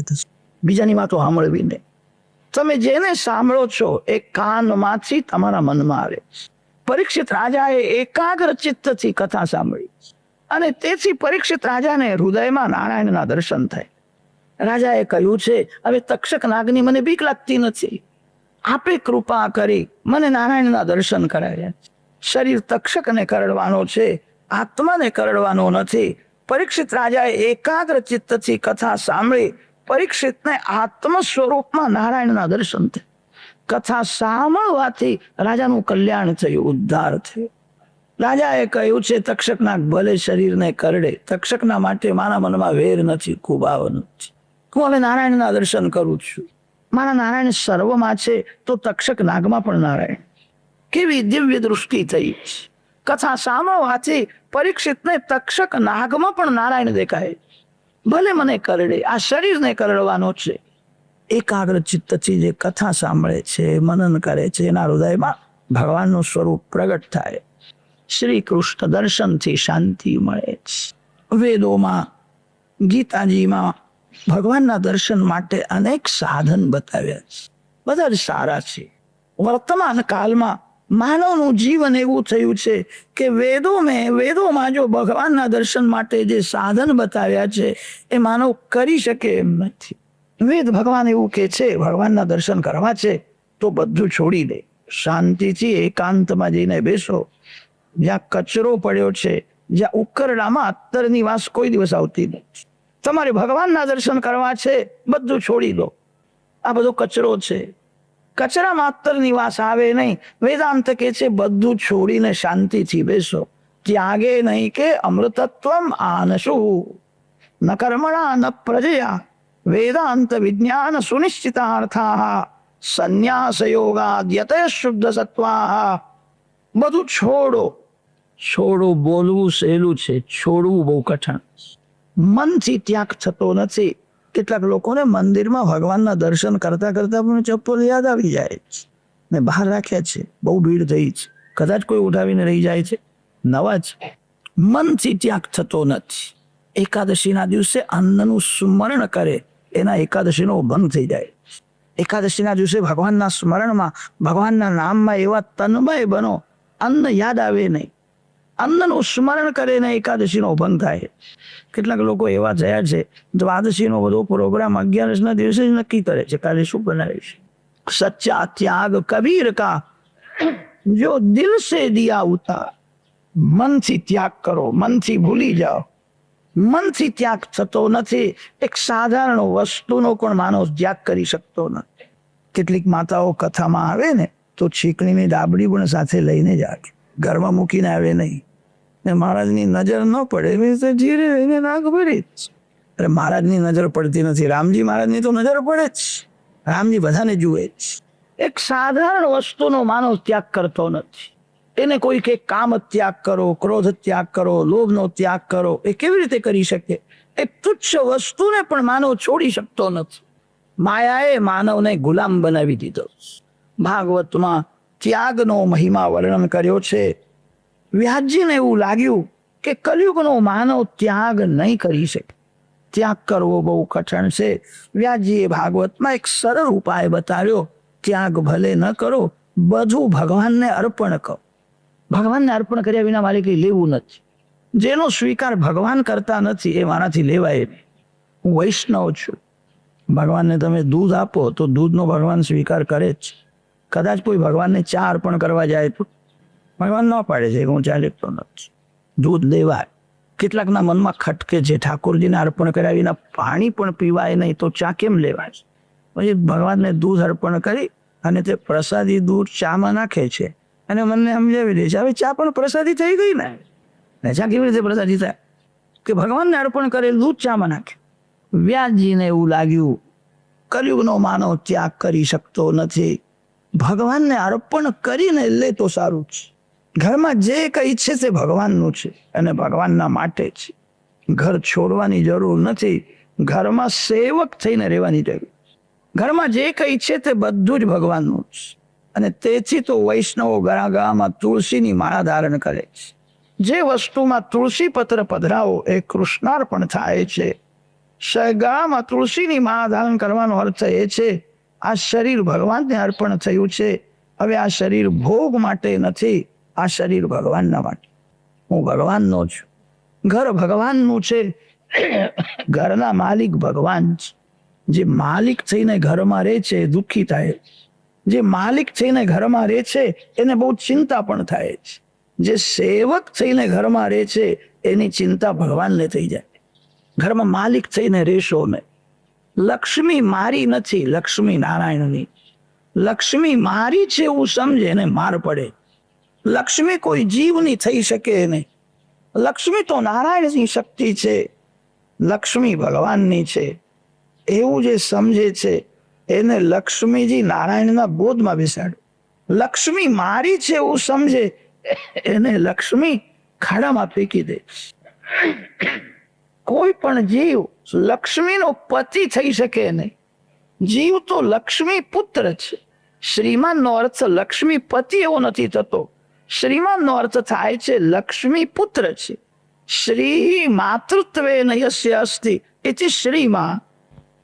બીજાની વાતો સાંભળવીને. તમે જેને સાંભળો છો એ કાનમાંથી તમારા મનમાં આવે. પરીક્ષિત રાજાએ એકાગ્ર ચિત્તથી કથા સાંભળી અને તેથી પરીક્ષિત રાજાને હૃદયમાં નારાયણના દર્શન થાય. રાજાએ કહ્યું છે હવે તક્ષક નાગની મને બીક લાગતી નથી, આપે કૃપા કરી મને નારાયણના દર્શન કરાવ્યા. શરીર તક્ષકને કરડવાનો છે, આત્માને કરડવાનો નથી. પરીક્ષિત રાજાએ એકાગ્ર ચિત્તથી કથા સાંભળી પરીક્ષિતને આત્મ સ્વરૂપમાં નારાયણના દર્શન થયા. કથા સાંભળવાથી રાજાનું કલ્યાણ થયું, ઉદ્ધાર થયો. રાજાએ કહ્યું છે તક્ષકના ભલે શરીરને કરડે, તક્ષકના માટે મારા મનમાં વેર નથી, કુભાવ નથી. હું હવે નારાયણના દર્શન કરું છું. મારા નારાયણ સર્વમાં છે તો તક્ષક નાગમાં પણ નારાયણ. કેવી દિવ્ય દૃષ્ટિ થઈ છે. કથા સાંભળવાથી પરીક્ષિતને તક્ષક નાગમાં પણ નારાયણ દેખાય. ભલે મને કરડે, આ શરીરને કરડવાનો છે. એકાગ્ર ચિત્તથી જે કથા સાંભળે છે, મનન કરે છે, એના હૃદયમાં ભગવાનનું સ્વરૂપ પ્રગટ થાય. શ્રી કૃષ્ણ દર્શનથી શાંતિ મળે છે. વેદોમાં, ગીતાજીમાં ભગવાનના દર્શન માટે અનેક સાધન બતાવ્યા છે. બધા જ સારા છે. વર્તમાન કાળમાં માનવનું જીવન એવું થયું છે કે વેદોમાં જો ભગવાનના દર્શન માટે જે સાધન બતાવ્યા છે એ માનવ કરી શકે એમ નથી. વેદ ભગવાન એવું કે છે ભગવાનના દર્શન કરવા છે તો બધું છોડી દે, શાંતિથી એકાંતમાં જઈને બેસો. જ્યાં કચરો પડ્યો છે, જ્યાં ઉકરડામાં અત્તરની વાસ કોઈ દિવસ આવતી નથી. તમારે ભગવાનના દર્શન કરવા છે, બધું છોડી દો. આ બધો કચરો છે, કચરામાં અત્તરની વાસ આવે નહીં. વેદાંત કે છે બધું છોડીને શાંતિથી બેસો. ત્યાગે નહીં કે અમૃતત્વમ આનશુ ન કર્મણા ન પ્રજયા વેદાંત વિજ્ઞાન સુનિશ્ચિતાર્થા સંન્યાસ યોગાદ્યતે શુદ્ધ સત્વા. બધું છોડો બોલવું સહેલું છે, છોડવું બહુ કઠણ. મનથી ત્યાગ થતો નથી. કેટલાક લોકોને મંદિરમાં ભગવાનના દર્શન કરતા કરતા પણ ચપ્પલ યાદ આવી જાય છે ને બહાર રાખ્યા છે. બહુ ભીડ થઈ છે, કદાચ કોઈ ઉઠાવીને રહી જાય છે. નવા જ મનથી ત્યાગ થતો નથી. એકાદશીના દિવસે અન્નનું સ્મરણ કરે, એના એકાદશીનો ભંગ થઈ જાય. એકાદશીના દિવસે ભગવાનના સ્મરણમાં, ભગવાનના નામમાં એવા તન્મય બનો, અન્ન યાદ આવે નહીં. અન્નનું સ્મરણ કરે ને એકાદશીનો ભંગ થાય. કેટલાક લોકો એવા થયા છે દ્વાદશીનો બધો પ્રોગ્રામ 11ના દિવસે જ નક્કી કરે છે કાલે શું બનાવીશ. સચ્ચા ત્યાગ કબીર કા જો દિલ સે દિયા ઉતાર. મનથી ત્યાગ કરો, મનથી ભૂલી જાઓ. મનથી ત્યાગ થતો નથી. એક સાધારણ વસ્તુનો પણ માનવ ત્યાગ કરી શકતો નથી. કેટલીક માતાઓ કથામાં આવે ને તો છીકણીની ડાબડી પણ સાથે લઈને જ આવે, ઘરમાં મૂકીને આવે નહીં. ને મહારાજની નજર ન પડે તો ધીરે રહીને નાક ભરી. અરે મહારાજની નજર પડતી નથી, રામજી મહારાજની તો નજર પડે જ. રામજી બધાને જુએ જ. એક સાધારણ વસ્તુનો માનવ ત્યાગ કરતો નથી. એને કોઈ કે કામ ત્યાગ કરો, ક્રોધ ત્યાગ કરો, લોભનો ત્યાગ કરો, એ કેવી રીતે કરી શકે? એક તુચ્છ વસ્તુને પણ માનવ છોડી શકતો નથી. માયાએ માનવને ગુલામ બનાવી દીધો. ભાગવતમાં ત્યાગનો મહિમા વર્ણન કર્યો છે. વ્યાસજીને એવું લાગ્યું કે કલયુગનો માનવ ત્યાગ નહીં કરી શકે. ત્યાગ કરવો બહુ કઠણ છે. વ્યાસજીએ ભાગવતમાં એક સરળ ઉપાય બતાવ્યો. ત્યાગ ભલે ન કરો, બધું ભગવાનને અર્પણ કરો. ભગવાનને અર્પણ કર્યા વિના મારે કંઈ લેવું નથી. જેનો સ્વીકાર ભગવાન કરતા નથી એ મારાથી લેવાય નહીં. હું વૈષ્ણવ છું. ભગવાનને તમે દૂધ આપો તો દૂધનો ભગવાન સ્વીકાર કરે જ. કદાચ કોઈ ભગવાનને ચા અર્પણ કરવા જાય તો ભગવાન ન પાડે છે હું ચા લેતો નથી. દૂધ લેવાય. કેટલાકના મનમાં ખટકે છે ઠાકોરજીને અર્પણ કર્યા વિના પાણી પણ પીવાય નહીં તો ચા કેમ લેવાય? પછી ભગવાનને દૂધ અર્પણ કરી અને તે પ્રસાદી દૂધ ચામાં નાખે છે અને મને સમજાવી દે છે હવે ચા પણ પ્રસાદી થઈ ગઈ ને. ચા કેવી રીતે પ્રસાદી થાય? કે ભગવાનને અર્પણ કરેલ દૂધ ચામાં નાખે. વ્યાસજીને એવું લાગ્યું કલયુગનો માનવ ત્યાગ કરી શકતો નથી. ભગવાનને અર્પણ કરીને લે તો સારું છે. ઘરમાં જે કંઈ છે તે ભગવાનનું છે અને ભગવાનના માટે છે. ઘર છોડવાની જરૂર નથી. ઘરમાં સેવક થઈને રહેવાની જરૂર. ઘરમાં જે કંઈ છે તે બધું જ ભગવાનનું છે. અને તેથી તો વૈષ્ણવો ગામાં તુલસીની માળા ધારણ કરે છે. જે વસ્તુમાં તુલસી પત્ર પધરાવો એ કૃષ્ણાર્પણ થાય છે. ગામાં તુલસીની માળા ધારણ કરવાનો અર્થ એ છે આ શરીર ભગવાનને અર્પણ થયું છે. હવે આ શરીર ભોગ માટે નથી, આ શરીર ભગવાનના માટે. હું ભગવાનનો છું. ઘર ભગવાનનું છે. ઘરના માલિક ભગવાન છે. જે માલિક થઈને ઘરમાં રહે છે દુઃખી થાય. જે માલિક થઈને ઘરમાં રહે છે એને બહુ ચિંતા પણ થાય છે. જે સેવક થઈને ઘરમાં રહે છે એની ચિંતા ભગવાનને થઈ જાય. ઘરમાં માલિક થઈને રહેશો ને, લક્ષ્મી મારી નથી, લક્ષ્મી નારાયણની. લક્ષ્મી મારી છે એવું સમજે ને માર પડે. લક્ષ્મી કોઈ જીવની થઈ શકે નહીં. લક્ષ્મી તો નારાયણની શક્તિ છે, લક્ષ્મી ભગવાનની છે એવું જે સમજે છે એને લક્ષ્મીજી નારાયણના બોધમાં બેસાડો. લક્ષ્મી મારી છે એવું સમજે એને લક્ષ્મી ખાડામાં ફેંકી દે. કોઈ પણ જીવ લક્ષ્મીનો પતિ થઈ શકે નહીં. જીવ તો લક્ષ્મી પુત્ર છે. શ્રીમાનનો અર્થ લક્ષ્મી પતિ એવો નથી થતો. શ્રીમાનનો અર્થ થાય છે લક્ષ્મી પુત્ર છે. શ્રી માતૃત્વે યસ્ય અસ્તિ ઇતિ શ્રીમાં.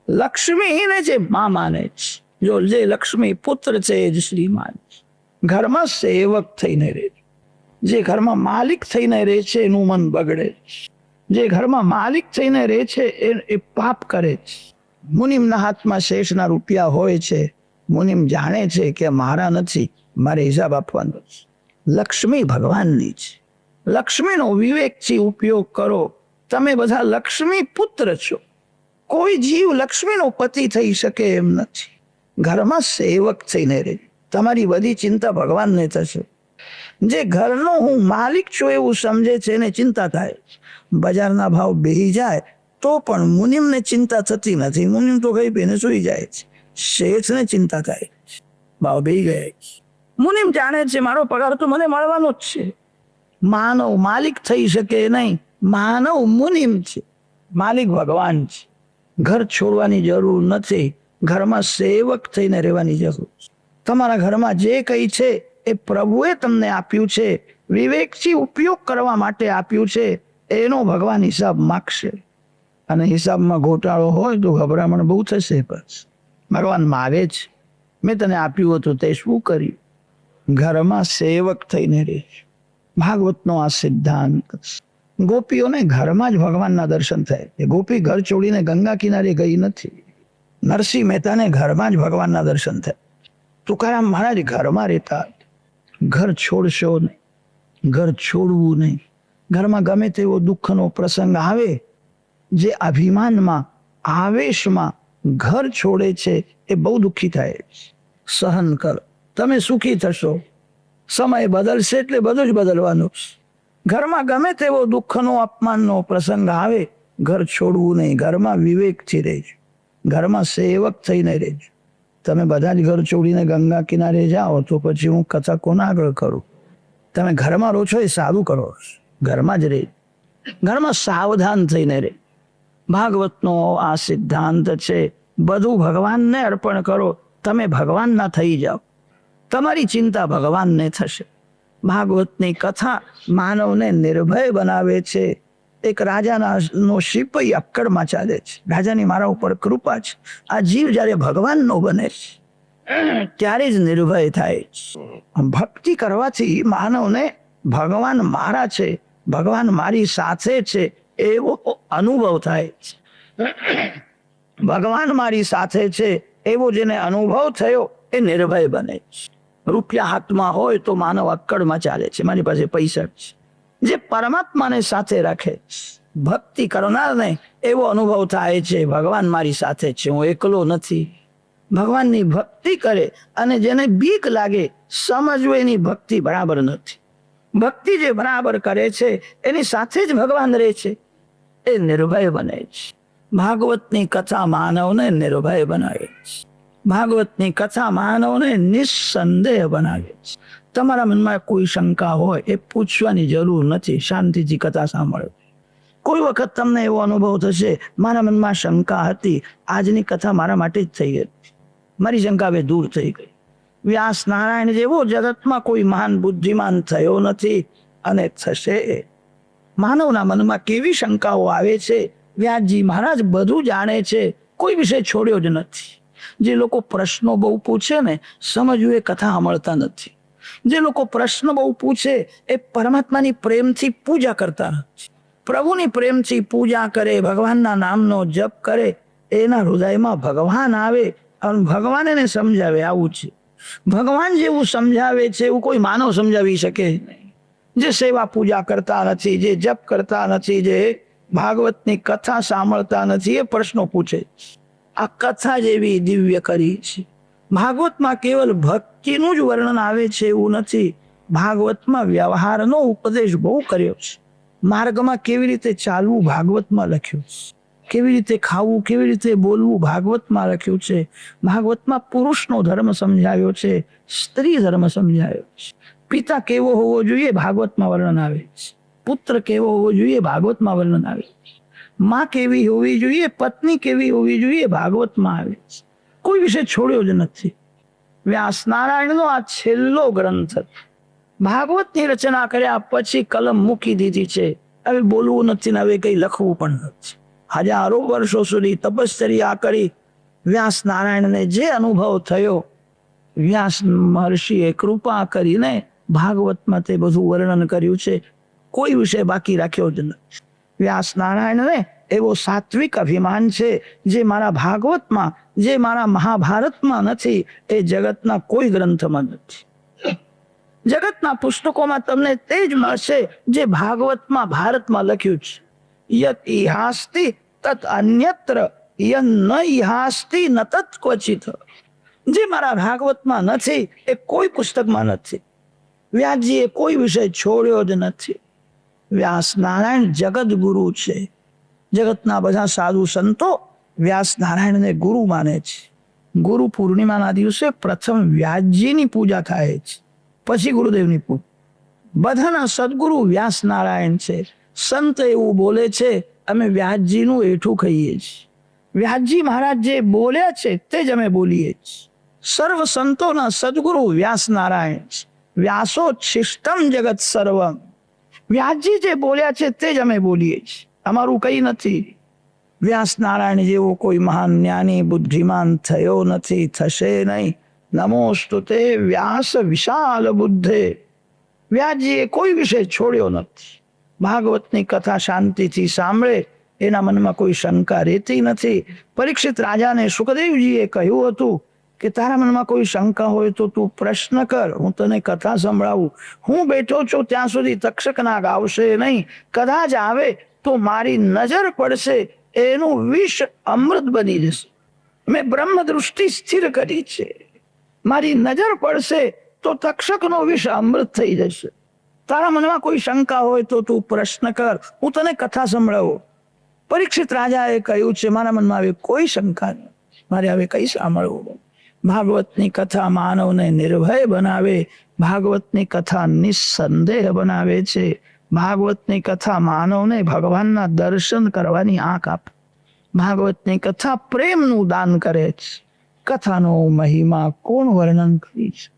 લક્ષ્મીને જે માં માને છે, જો જે લક્ષ્મી પુત્ર છે એ જ શ્રીમાન છે. ઘરમાં સેવક થઈને રહે, જે ઘરમાં માલિક થઈને રહે છે એનું મન બગડે છે. જે ઘરમાં માલિક થઈને રહે છે એ પાપ કરે છે. મુનિમના હાથમાં શેષના રૂપિયા હોય છે, મુનિમ જાણે છે કે મારા નથી, મારે હિસાબ આપવાનો છે. લક્ષ્મી ભગવાનની છે. લક્ષ્મીનો વિવેકથી ઉપયોગ કરો. તમે બધા લક્ષ્મી પુત્ર છો. કોઈ જીવ લક્ષ્મીનો પતિ થઈ શકે એમ નથી. ઘરમાં સેવક થઈને રહે, તમારી બધી ચિંતા ભગવાનને થશે. જે ઘરનો હું માલિક છું એવું સમજે છે એને ચિંતા થાય. બજારના ભાવ બેહી જાય તો પણ મુનિમને ચિંતા થતી નથી. મુનિમ તો કઈ બેને સુઈ જાય છે. શેઠને ચિંતા થાય, ભાવ બેહી ગયા. મુનિમ જાણે છે મારો પગાર તો મને મળવાનો જ છે. માનવ માલિક થઈ શકે નહીં. માનવ મુનિમ છે, માલિક ભગવાન છે. ઘર છોડવાની જરૂર નથી. ઘરમાં સેવક થઈને રહેવાની જરૂર છે. તમારા ઘરમાં જે કંઈ છે એ પ્રભુએ તમને આપ્યું છે, વિવેકથી ઉપયોગ કરવા માટે આપ્યું છે. એનો ભગવાન હિસાબ માગશે. અને હિસાબમાં ગોટાળો હોય તો ગભરામણ બહુ થશે. ભગવાન માગે છે મેં તને આપ્યું હતું તે શું કર્યું? ઘરમાં સેવક થઈને રહે. ભાગવતનો આ સિદ્ધાંત. ગોપીઓને ઘરમાં જ ભગવાનના દર્શન થાય. એ ગોપી ઘર છોડીને ગંગા કિનારે ગઈ નથી. નરસિંહ મહેતાને ઘરમાં જ ભગવાનના દર્શન થાય. તુકારામ મહારાજ ઘરમાં રહેતા. ઘર છોડશો નહીં, ઘર છોડવું નહીં. ઘરમાં ગમે તેવો દુઃખનો પ્રસંગ આવે, જે અભિમાનમાં આવેશમાં ઘર છોડે છે એ બહુ દુઃખી થાય. સહન કરો, તમે સુખી થશો. સમય બદલશે એટલે બધું જ બદલવાનું. ઘરમાં ગમે તેવો દુઃખનો અપમાનનો પ્રસંગ આવે, ઘર છોડવું નહીં. ઘરમાં વિવેકથી રહેજો, ઘરમાં સેવક થઈને રહેજો. તમે બધા જ ઘર છોડીને ગંગા કિનારે જાઓ તો પછી હું કથા કોના આગળ કરું? તમે ઘરમાં રહો છો એ સારું કરો. ઘરમાં જ રહે, ઘરમાં સાવધાન થઈને રહે. ભાગવતનો આ સિદ્ધાંત છે. બધું ભગવાનને અર્પણ કરો. તમે ભગવાનના થઈ જાઓ, તમારી ચિંતા ભગવાનને થશે. ભાગવતની કથા માનવને નિર્ભય બનાવે છે. એક રાજાનો સિપાહી અક્કડમાં ચાલે છે. રાજાની મારા ઉપર કૃપા છે. આ જીવ જ્યારે ભગવાનનો બને છે ત્યારે જ નિર્ભય થાય છે. ભક્તિ કરવાથી માનવને ભગવાન મારા છે, ભગવાન મારી સાથે છે એવો અનુભવ થાય છે. ભગવાન મારી સાથે છે એવો જેને અનુભવ થયો એ નિર્ભય બને છે. રૂપિયા હાથમાં હોય તો માનવ અક્કડમાં ચાલે છે, મારી પાસે પૈસા છે. જે પરમાત્માને સાથે રાખે, ભક્તિ કરનારને એવો અનુભવ થાય છે ભગવાન મારી સાથે છે, હું એકલો નથી. ભગવાનની ભક્તિ કરે અને જેને બીક લાગે સમજવું એની ભક્તિ બરાબર નથી. ભક્તિ જે બરાબર કરે છે એની સાથે જ ભગવાન રહે છે, એ નિર્ભય બને છે. ભાગવતની કથા માનવને નિર્ભય બનાવે છે. ભાગવતની કથા માનવને નિસ્સંદેહ બનાવે છે. તમારા મનમાં કોઈ શંકા હોય એ પૂછવાની જરૂર નથી. શાંતિથી કથા સાંભળો. કોઈ વખત તમને એવો અનુભવ થશે મારા મનમાં શંકા હતી, આજની કથા મારા માટે જ થઈ હતી, મારી શંકા હવે દૂર થઈ ગઈ. વ્યાસ નારાયણ જેવો જગતમાં કોઈ મહાન બુદ્ધિમાન થયો નથી અને થશે. માનવના મનમાં કેવી શંકાઓ આવે છે, વ્યાસજી મહારાજ બધું જાણે છે, કોઈ વિષય છોડ્યો જ નથી. જે લોકો પ્રશ્નો બહુ પૂછે ને, સમજવું એ કથા સાંભળતા નથી. જે લોકો પ્રશ્ન બહુ પૂછે એ પરમાત્માની પ્રેમથી પૂજા કરતા નથી. પ્રભુની પ્રેમથી પૂજા કરે, ભગવાનના નામનો જપ કરે, એના હૃદયમાં ભગવાન આવે અને ભગવાન એને સમજાવે. આવું છે ભગવાન જેવું સમજાવે છે એવું કોઈ માનવ સમજાવી શકે નહીં. જે સેવા પૂજા કરતા નથી, જે જપ કરતા નથી, જે ભાગવતની કથા સાંભળતા નથી, એ પ્રશ્નો પૂછે. આ કથા જેવી દિવ્ય કરી છે. ભાગવતમાં કેવલ ભક્તિનું જ વર્ણન આવે છે એવું નથી. ભાગવતમાં વ્યવહારનો ઉપદેશ બહુ કર્યો છે. માર્ગમાં કેવી રીતે ચાલવું ભાગવતમાં લખ્યું છે. કેવી રીતે ખાવું, કેવી રીતે બોલવું ભાગવતમાં લખ્યું છે. ભાગવતમાં પુરુષનો ધર્મ સમજાવ્યો છે, સ્ત્રી ધર્મ સમજાવ્યો છે. પિતા કેવો હોવો જોઈએ ભાગવતમાં વર્ણન આવે છે. પુત્ર કેવો હોવો જોઈએ ભાગવતમાં વર્ણન આવે છે. માં કેવી હોવી જોઈએ, પત્ની કેવી હોવી જોઈએ ભાગવતમાં આવે છે. કોઈ વિષય છોડ્યો જ નથી. વ્યાસ નારાયણનો આ છેલ્લો ગ્રંથ ભાગવતની રચના કર્યા પછી કલમ મૂકી દીધી છે. હવે બોલવું નથી ને હવે કઈ લખવું પણ નથી. હજારો વર્ષો સુધી તપશ્ચર્યા કરી વ્યાસ નારાયણને જે અનુભવ થયો, વ્યાસ મહર્ષિએ કૃપા કરીને ભાગવતમાં તે બધું વર્ણન કર્યું છે. કોઈ વિષય બાકી રાખ્યો જ નથી. વ્યાસ નારાયણને એવો સાત્વિક અભિમાન છે જે મારા ભાગવતમાં, જે મારા મહાભારતમાં નથી, એ જગતના કોઈ ગ્રંથમાં નથી. જગતના પુસ્તકોમાં તમને તે જ મળશે જે ભાગવતમાં, ભારતમાં લખ્યું છે. યત ઇહાસ્તિ તત અન્યત્ર યન ન ઇહાસ્તિ ન તત ક્વચિત. જે મારા ભાગવતમાં નથી એ કોઈ પુસ્તકમાં નથી. વ્યાસજીએ કોઈ વિષય છોડ્યો જ નથી. વ્યાસ નારાયણ જગત ગુરુ છે. જગતના બધા સાધુ સંતો વ્યાસ નારાયણને ગુરુ માને છે. ગુરુ પૂર્ણિમાના દિવસે પ્રથમ વ્યાસજીની પૂજા થાય છે, પછી ગુરુદેવની પૂજા. બધાના સદગુરુ વ્યાસ નારાયણ છે. સંત એવું બોલે છે, અમે વ્યાસજીનું એઠું કહીએ છીએ. વ્યાસજી મહારાજ જે બોલ્યા છે તે જ અમે બોલીએ છીએ. સર્વ સંતોના સદગુરુ વ્યાસ નારાયણ છે. વ્યાસોચ્છિષ્ટમ જગત સર્વમ. વ્યાસજી જે બોલ્યા છે તે જ અમે બોલીએ છીએ, અમારું કઈ નથી. વ્યાસ નારાયણ જેવો કોઈ મહાન જ્ઞાની બુદ્ધિમાન થયો નથી, થશે નહીં. નમોસ્તુતે વ્યાસ વિશાલ બુદ્ધે. વ્યાસજીએ કોઈ વિષય છોડ્યો નથી. ભાગવતની કથા શાંતિથી સાંભળે એના મનમાં કોઈ શંકા રહેતી નથી. પરીક્ષિત રાજાને સુખદેવજીએ કહ્યું હતું કે તારા મનમાં કોઈ શંકા હોય તો તું પ્રશ્ન કર, હું તને કથા સંભળાવું. હું બેઠો છું ત્યાં સુધી તક્ષકનાગ આવશે નહીં. કદાચ આવે તો મારી નજર પડશે, એનું વિષ અમૃત બની જશે. મેં બ્રહ્મ દૃષ્ટિ સ્થિર કરી છે. મારી નજર પડશે તો તક્ષકનો વિષ અમૃત થઈ જશે. તારા મનમાં કોઈ શંકા હોય તો તું પ્રશ્ન કર, હું તને કથા સંભળાવું. પરીક્ષિત રાજાએ કહ્યું છે મારા મનમાં હવે કોઈ શંકા નહીં, મારે હવે કઈ સાંભળવું. ભાગવતની કથા માનવને નિર્ભય બનાવે. ભાગવતની કથા નિસ્સંદેહ બનાવે છે. ભાગવતની કથા માનવને ભગવાનના દર્શન કરવાની આંખ આપે. ભાગવતની કથા પ્રેમનું દાન કરે છે. કથાનો મહિમા કોણ વર્ણન કરી છે.